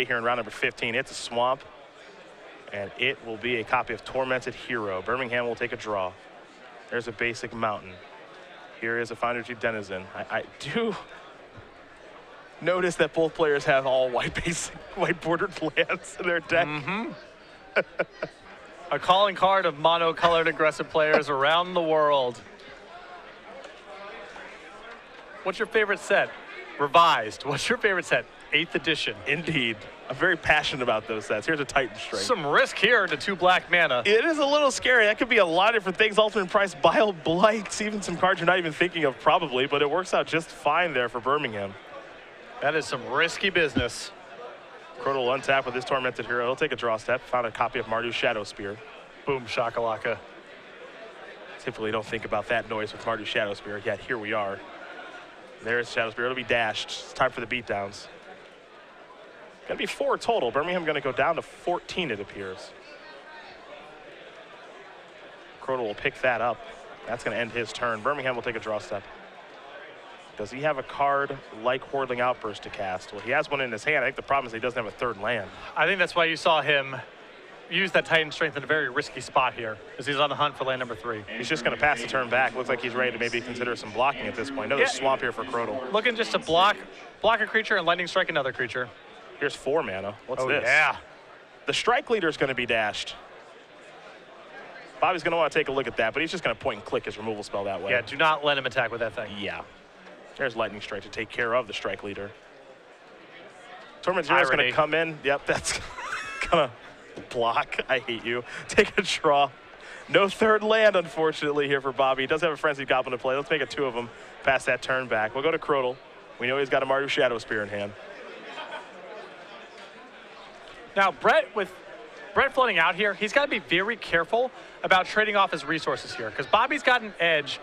way here in round number 15. It's a swamp, and it will be a copy of Tormented Hero. Birmingham will take a draw. There's a basic mountain. Here is a Finder Jeep Denizen. I do notice that both players have all white bordered lands in their deck. A calling card of mono-colored aggressive players around the world. What's your favorite set? Revised. What's your favorite set? 8th edition. Indeed. I'm very passionate about those sets. Here's a Titan Strike. Some risk here to 2 black mana. It is a little scary. That could be a lot of different things. Alternate price, Bile Blights, even some cards you're not even thinking of probably, but it works out just fine there for Birmingham. That is some risky business. Krodel will untap with his Tormented Hero. He'll take a draw step. Found a copy of Mardu's Shadow Spear. Boom, shakalaka. Typically don't think about that noise with Mardu's Shadow Spear, yet here we are. There's Shadow Spear. It'll be dashed. It's time for the beatdowns. Gonna be 4 total. Birmingham gonna go down to 14, it appears. Krodel will pick that up. That's gonna end his turn. Birmingham will take a draw step. Does he have a card like Hordeling Outburst to cast? Well, he has one in his hand. I think the problem is he doesn't have a 3rd land. I think that's why you saw him use that Titan Strength in a very risky spot here, as he's on the hunt for land number 3. He's just going to pass the turn back. Looks like he's ready to maybe consider some blocking at this point. Another swamp here for Krodel. Looking just to block a creature and lightning strike another creature. Here's 4 mana. What's this? Yeah. The Strike Leader is going to be dashed. Bobby's going to want to take a look at that, but he's just going to point and click his removal spell that way. Yeah, do not let him attack with that thing. Yeah. There's Lightning Strike to take care of the Strike Leader. Torment Zero is going to come in. Yep, that's going to block. I hate you. Take a draw. No 3rd land, unfortunately, here for Bobby. He does have a Frenzied Goblin to play. Let's make it 2 of them. Pass that turn back. We'll go to Krodel. We know he's got a Mardu Shadow Spear in hand. Now, Brett floating out here, he's got to be very careful about trading off his resources here, because Bobby's got an edge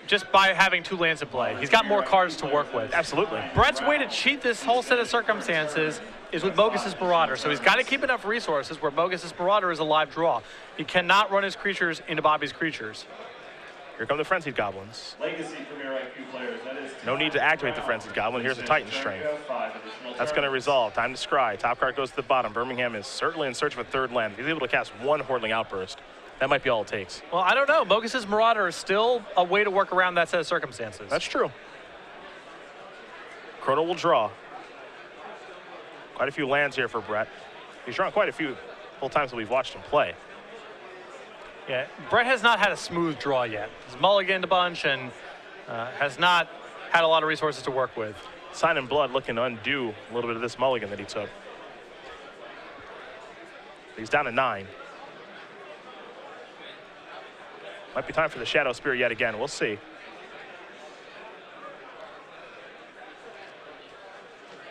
just by having 2 lands in play. He's got more cards to work with. Absolutely. Brett's way to cheat this whole set of circumstances is with Mogus's Marauder, so he's got to keep enough resources where Mogus's Marauder is a live draw. He cannot run his creatures into Bobby's creatures. Here come the Frenzied Goblins. Legacy Premier IQ players, that is no need to activate the Frenzied Goblin. Here's a Titan Strength. That's going to resolve. Time to scry. Top card goes to the bottom. Birmingham is certainly in search of a 3rd land. If he's able to cast 1 Hordeling Outburst, that might be all it takes. Well, I don't know. Mogus's Marauder is still a way to work around that set of circumstances. That's true. Krodel will draw. Quite a few lands here for Brett. He's drawn quite a few full times that we've watched him play. Yeah, Brett has not had a smooth draw yet. He's mulliganed a bunch and has not had a lot of resources to work with. Sign in Blood looking to undo a little bit of this mulligan that he took. He's down to 9. Might be time for the Shadow Spear yet again. We'll see.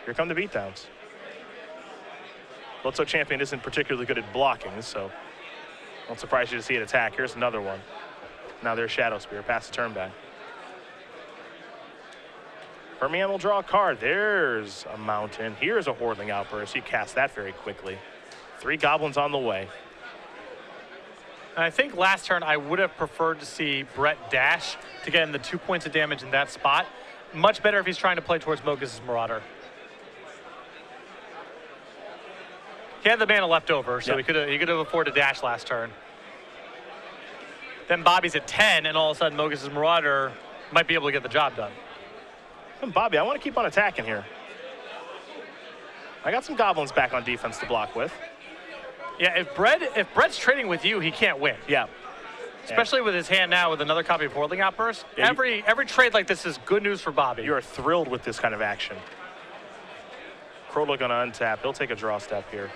Here come the beatdowns. Bloodshow Champion isn't particularly good at blocking, so won't surprise you to see it attack. Here's another one. Now there's Shadow Spear. Pass the turn back. Birmingham will draw a card. There's a mountain. Here's a Hordeling Outburst. You cast that very quickly. 3 goblins on the way. And I think last turn I would have preferred to see Brett dash to get in the 2 points of damage in that spot. Much better if he's trying to play towards Mogus's Marauder. He had the mana left over, so he could have afforded to dash last turn. Then Bobby's at 10, and all of a sudden Mogus's Marauder might be able to get the job done. And Bobby, I want to keep on attacking here. I got some goblins back on defense to block with. Yeah, if Brett's trading with you, he can't win. Yeah. Especially with his hand now with another copy of Hordeling Outburst. Yeah, every trade like this is good news for Bobby. You are thrilled with this kind of action. Krodel going to untap. He'll take a draw step here.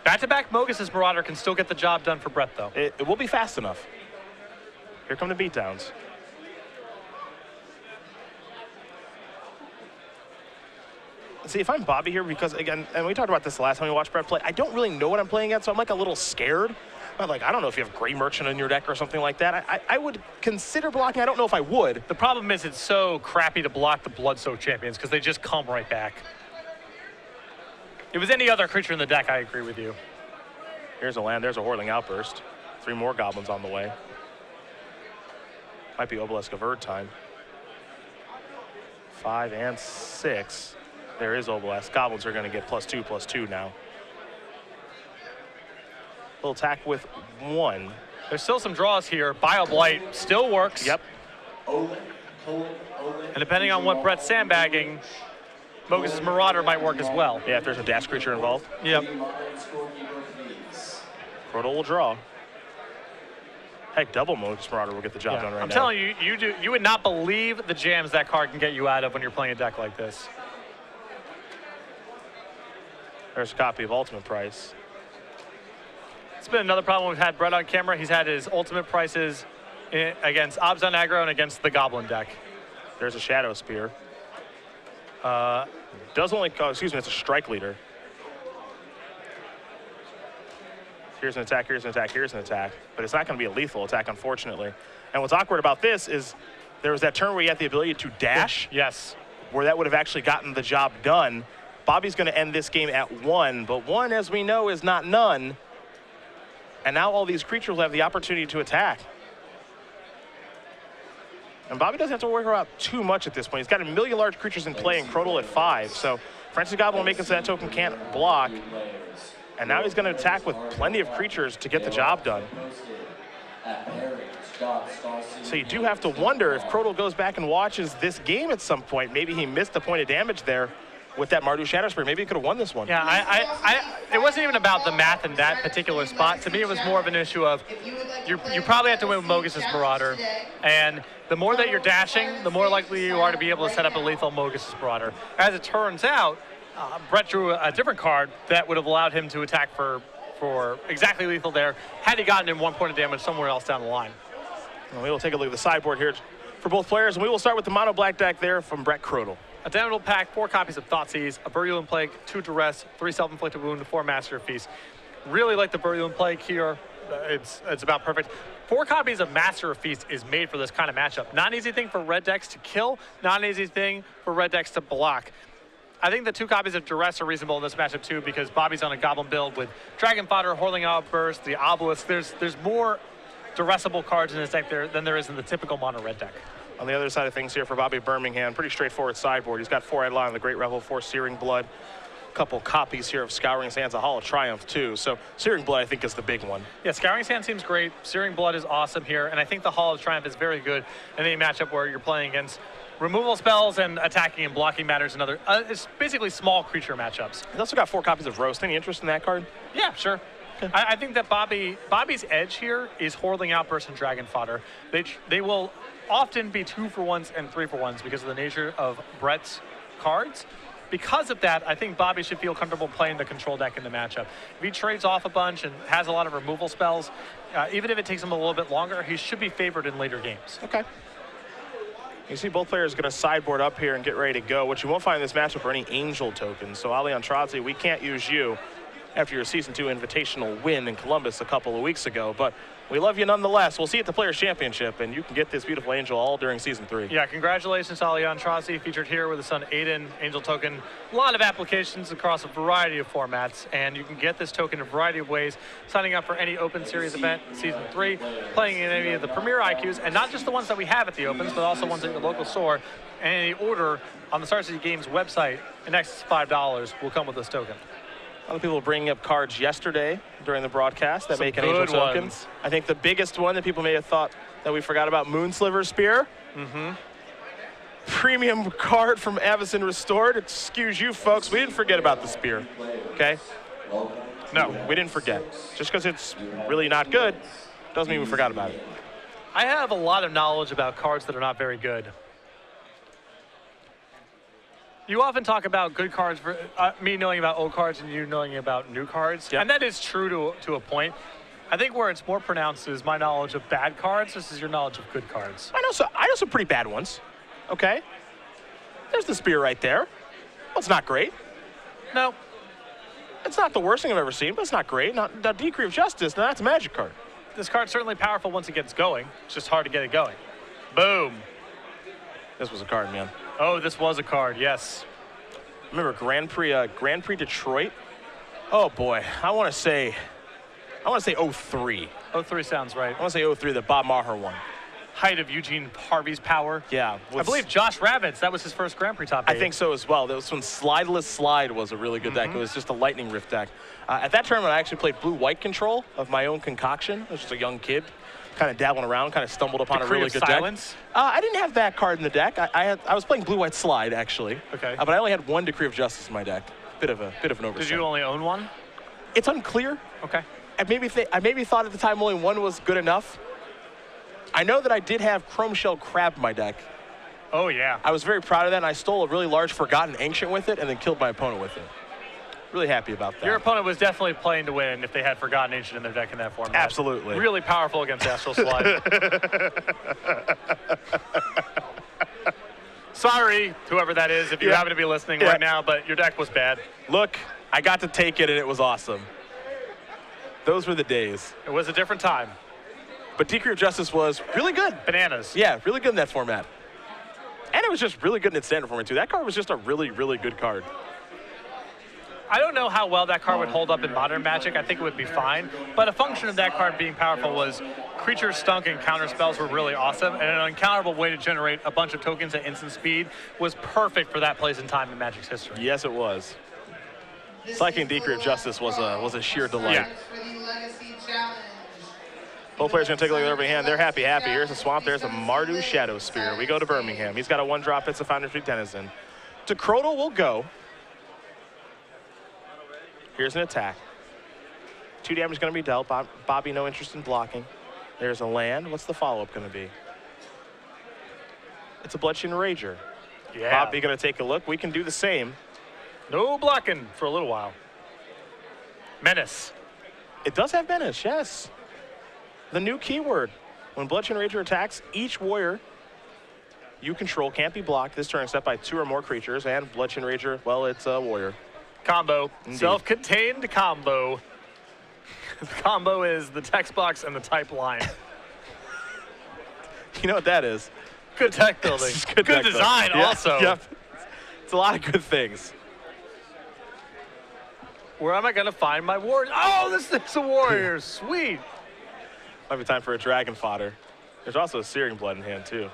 Back-to-back Mogus's Marauder can still get the job done for Brett, though. It will be fast enough. Here come the beatdowns. See, if I'm Bobby here, because again, and we talked about this the last time we watched Brett play, I don't really know what I'm playing yet, so I'm like a little scared. But like, I don't know if you have Grey Merchant in your deck or something like that. I would consider blocking. I don't know if I would. The problem is it's so crappy to block the Bloodsoaked Champions because they just come right back. If it was any other creature in the deck, I agree with you. Here's a land. There's a Hordeling Outburst. 3 more goblins on the way. Might be Obelisk of Erd time. 5 and 6. There is Oblast. Goblins are going to get +2/+2 now. Little attack with 1. There's still some draws here. Blight still works. Yep. And depending on what Brett's sandbagging, Mogis' Marauder might work as well. Yeah, if there's a dash creature involved. Yep. Krodel will draw. Heck, double Mogis Marauder will get the job done right now. I'm telling you, you would not believe the jams that card can get you out of when you're playing a deck like this. There's a copy of Ultimate Price. It's been another problem we've had Brett on camera. He's had his Ultimate Prices against Obs on aggro and against the Goblin deck. There's a Shadow Spear. Does only, excuse me, it's a Strike Leader. Here's an attack, here's an attack, here's an attack. But it's not going to be a lethal attack, unfortunately. And what's awkward about this is there was that turn where you had the ability to dash. Yes. Where that would have actually gotten the job done. Bobby's going to end this game at 1, but 1, as we know, is not none. And now all these creatures will have the opportunity to attack. And Bobby doesn't have to worry about too much at this point. He's got a million large creatures in play and Krodel at 5. So Francis Goblin will make it so that token can't block. And now he's going to attack with plenty of creatures to get the job done. So you do have to wonder if Krodel goes back and watches this game at some point. Maybe he missed a point of damage there with that Mardu Shadow Spear. Maybe he could have won this one. Yeah, it wasn't even about the math in that particular spot. To me, it was more of an issue of you probably have to win with Mogis' Marauder. And the more that you're dashing, the more likely you are to be able to set up a lethal Mogis' Marauder. As it turns out, Brett drew a different card that would have allowed him to attack for exactly lethal there had he gotten in 1 point of damage somewhere else down the line. Well, we will take a look at the sideboard here for both players, and we will start with the mono black deck there from Brett Krodel. A download pack, 4 copies of Thoughtseize, a Virulent Plague, 2 Duress, 3 Self-Inflicted Wound, 4 Master of Feast. Really like the Virulent Plague here. It's about perfect. 4 copies of Master of Feast is made for this kind of matchup. Not an easy thing for red decks to kill, not an easy thing for red decks to block. I think the 2 copies of Duress are reasonable in this matchup too, because Bobby's on a Goblin build with Dragon Fodder, Whirling Outburst, the Obelisk. There's more Duressable cards in this deck than there is in the typical mono red deck. On the other side of things here for Bobby Birmingham, pretty straightforward sideboard. He's got 4 Eidolon, the Great Revel, 4 Searing Blood, a couple copies here of Scouring Sands, a Hall of Triumph too. So Searing Blood, I think, is the big one. Yeah, Scouring Sand seems great. Searing Blood is awesome here, and I think the Hall of Triumph is very good in a matchup where you're playing against removal spells and attacking and blocking matters and other. It's basically small creature matchups. He's also got 4 copies of Roast. Any interest in that card? Yeah, sure. Okay. I think that Bobby's edge here is Whirling Outburst and Dragon Fodder. They will often be 2-for-1s and 3-for-1s because of the nature of Brett's cards. Because of that, I think Bobby should feel comfortable playing the control deck in the matchup. If he trades off a bunch and has a lot of removal spells, even if it takes him a little bit longer, he should be favored in later games. Okay. You see both players going to sideboard up here and get ready to go. What you won't find in this matchup are any Angel tokens. So Ali Antrazi, we can't use you after your Season 2 Invitational win in Columbus a couple of weeks ago. But we love you nonetheless. We'll see you at the Players' Championship, and you can get this beautiful Angel all during Season 3. Yeah, congratulations to Ali Antrazi, featured here with his son Aiden, Angel token. A lot of applications across a variety of formats, and you can get this token in a variety of ways, signing up for any Open Series event, Season 3, playing in any of the Premier IQs, and not just the ones that we have at the Opens, but also ones at your local store. And any order on the Star City Games website in excess of $5 will come with this token. A lot of people were bringing up cards yesterday during the broadcast that make an Angel token. I think the biggest one that people may have thought that we forgot about, Moonsliver Spear. Premium card from Avacyn Restored. Excuse you folks, we didn't forget about the Spear, okay? No, we didn't forget. Just because it's really not good doesn't mean we forgot about it. I have a lot of knowledge about cards that are not very good. You often talk about good cards, for me knowing about old cards and you knowing about new cards. Yep. And that is true to a point. I think where it's more pronounced is my knowledge of bad cards versus your knowledge of good cards. I know some pretty bad ones, okay? There's the Spear right there. Well, it's not great. No. It's not the worst thing I've ever seen, but it's not great. Now, Decree of Justice, now that's a Magic card. This card's certainly powerful once it gets going. It's just hard to get it going. Boom. This was a card, man. Oh, this was a card, yes. Remember Grand Prix Detroit? Oh boy, I want to say 03. 03 sounds right. I want to say 03 that Bob Maher won. height of Eugene Harvey's power. Yeah. I believe Josh Ravitz, that was his first Grand Prix top 8. I think so as well. That was when Slideless Slide was a really good deck. It was just a Lightning Rift deck. At that tournament, I actually played blue-white control of my own concoction. I was just a young kid, kind of dabbling around, kind of stumbled upon a really good Silence. deck. I didn't have that card in the deck. I was playing blue-white Slide, actually. Okay. But I only had 1 Decree of Justice in my deck. Bit of an oversight. Did you only own 1? It's unclear. Okay. I maybe thought at the time only 1 was good enough. I know that I did have Chrome Shell Crab in my deck. Oh, yeah. I was very proud of that, and I stole a really large Forgotten Ancient with it and then killed my opponent with it. Really happy about that. Your opponent was definitely playing to win if they had Forgotten Ancient in their deck in that format. Absolutely. Really powerful against Astral Slide. Sorry, whoever that is, if you happen to be listening right now, but your deck was bad. Look, I got to take it, and it was awesome. Those were the days. It was a different time. But Decree of Justice was really good. Bananas. Yeah, really good in that format. And it was just really good in its standard format, too. That card was just a really, really good card. I don't know how well that card would hold up in Modern Magic. I think it would be fine. But a function of that card being powerful was creatures stunk and counter spells were really awesome. And an uncounterable way to generate a bunch of tokens at instant speed was perfect for that place and time in Magic's history. Yes, it was. Cycling Decree of Justice was a sheer delight. Yeah. Both players are going to take a look at every hand. They're happy. Here's a Swamp. There's a Mardu Shadow Spear. We go to Birmingham. He's got a 1-drop. It's a Foundry Street Denizen. To Krodel will go. Here's an attack. 2 damage going to be dealt. Bobby, no interest in blocking. There's a land. What's the follow-up going to be? It's a Bloodsheen Rager. Yeah. Bobby going to take a look. We can do the same. No blocking for a little while. Menace. It does have Menace, yes. The new keyword. When Bloodsheen Rager attacks, each warrior you control can't be blocked this turn except by 2 or more creatures. And Bloodsheen Rager, well, it's a warrior. Combo. Indeed. Self-contained combo. The combo is the text box and the type line. You know what that is? Good deck building. Good deck design building. also. Yep. It's a lot of good things. Where am I going to find my warrior? Oh, this is a warrior. Sweet. Might be time for a Dragon Fodder. There's also a Searing Blood in hand, too.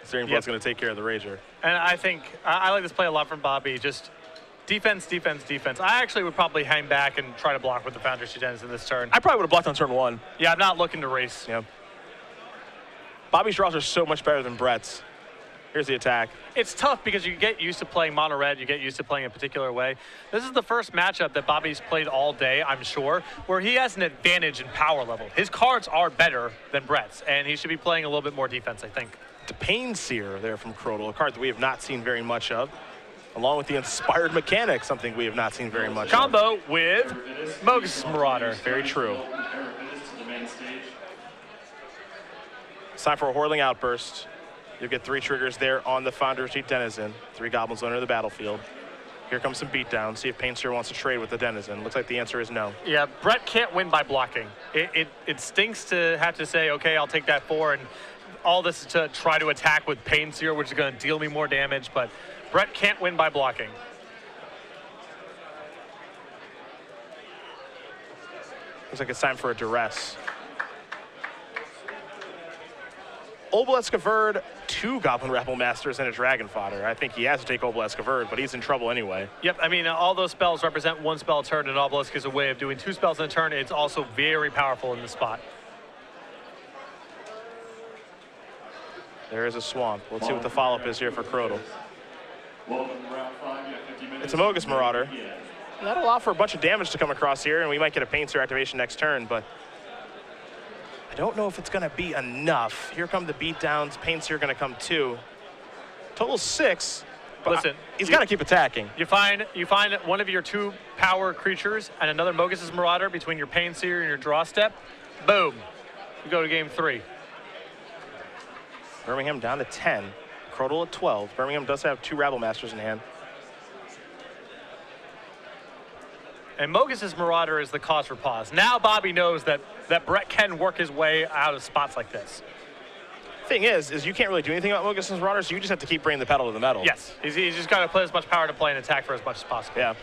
Searing Blood's going to take care of the Rager. And I think I like this play a lot from Bobby. Just defense, defense, defense. I actually would probably hang back and try to block with the Foundry Students in this turn. I probably would have blocked on turn 1. Yeah, I'm not looking to race. Yeah. Bobby's draws are so much better than Brett's. Here's the attack. It's tough because you get used to playing mono red, you get used to playing a particular way. This is the first matchup that Bobby's played all day, I'm sure, where he has an advantage in power level. His cards are better than Brett's, and he should be playing a little bit more defense, I think. The Pain Seer there from Krodel, a card that we have not seen very much of, along with the Inspired Mechanic, something we have not seen very much Combo of. with Mogus Marauder. Very true. It's time for a Whirling Outburst. You'll get 3 triggers there on the Foundry Street Denizen. 3 goblins enter the battlefield. Here comes some beatdown. See if Pain Seer wants to trade with the Denizen. Looks like the answer is no. Yeah, Brett can't win by blocking. It stinks to have to say, okay, I'll take that 4, and all this is to try to attack with Pain Seer, which is going to deal me more damage, but Brett can't win by blocking. Looks like it's time for a Duress. Obelisk Verd, 2 Goblin Rabble Masters, and a Dragon Fodder. I think he has to take Obelisk Verd, but he's in trouble anyway. Yep, I mean, all those spells represent 1 spell a turn, and Obelisk is a way of doing 2 spells in a turn. It's also very powerful in this spot. There is a Swamp. Let's see what the follow-up is here for Krodel. It's a Mogus Marauder. That'll allow for a bunch of damage to come across here, and we might get a Pain Seer activation next turn, but I don't know if it's going to be enough. Here come the beatdowns. Pain Seer going to come 2. Total 6. But listen, he's got to keep attacking. You find one of your 2 power creatures and another Mogus Marauder between your Pain Seer and your draw step. Boom. You go to game 3. Birmingham down to 10. Krodel at 12. Birmingham does have 2 Rabble Masters in hand. And Mogus' Marauder is the cause for pause. Now Bobby knows that Brett can work his way out of spots like this. Thing is you can't really do anything about Mogus' Marauder, so you just have to keep bringing the pedal to the metal. Yes, he's just got to put as much power to play and attack for as much as possible. Yeah.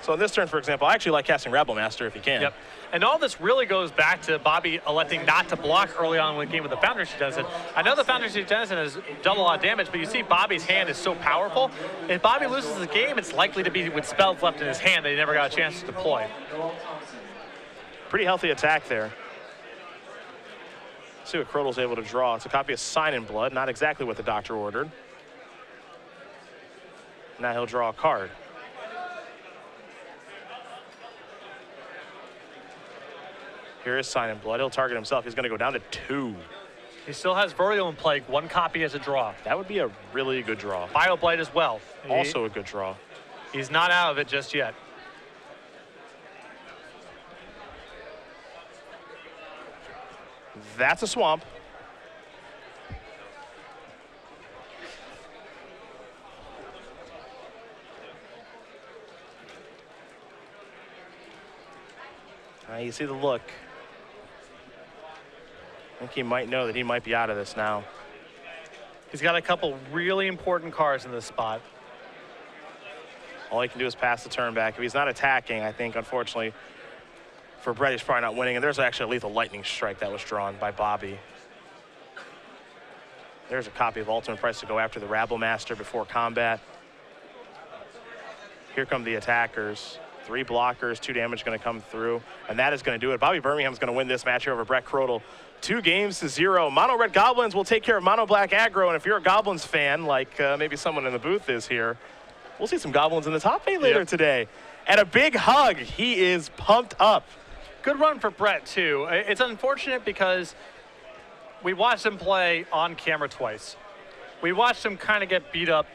So in this turn, for example, I actually like casting Rebel Master if you can. Yep. And all this really goes back to Bobby electing not to block early on in the game with the Foundry Denizen. I know the Foundry Denizen has done a lot of damage, but you see Bobby's hand is so powerful. If Bobby loses the game, it's likely to be with spells left in his hand that he never got a chance to deploy. Pretty healthy attack there. See what Krodel's able to draw. It's a copy of Sign in Blood, not exactly what the doctor ordered. Now he'll draw a card. Here is Sign in Blood. He'll target himself. He's going to go down to 2. He still has Virulent Plague, 1 copy as a draw. That would be a really good draw. Bioblight as well. Also a good draw. He's not out of it just yet. That's a swamp. You see the look. I think he might know that he might be out of this now. He's got a couple really important cards in this spot. All he can do is pass the turn back. If he's not attacking, I think, unfortunately, for Brett, he's probably not winning. And there's actually a lethal lightning strike that was drawn by Bobby. There's a copy of Ultimate Price to go after the Rabble Master before combat. Here come the attackers. 3 blockers, 2 damage going to come through, and that is going to do it. Bobby Birmingham's going to win this match here over Brett Krodel. 2-0. Mono Red Goblins will take care of Mono Black Aggro, and if you're a Goblins fan, like maybe someone in the booth is here, we'll see some Goblins in the top 8 later today. And a big hug. He is pumped up. Good run for Brett, too. It's unfortunate because we watched him play on camera twice. We watched him kind of get beat up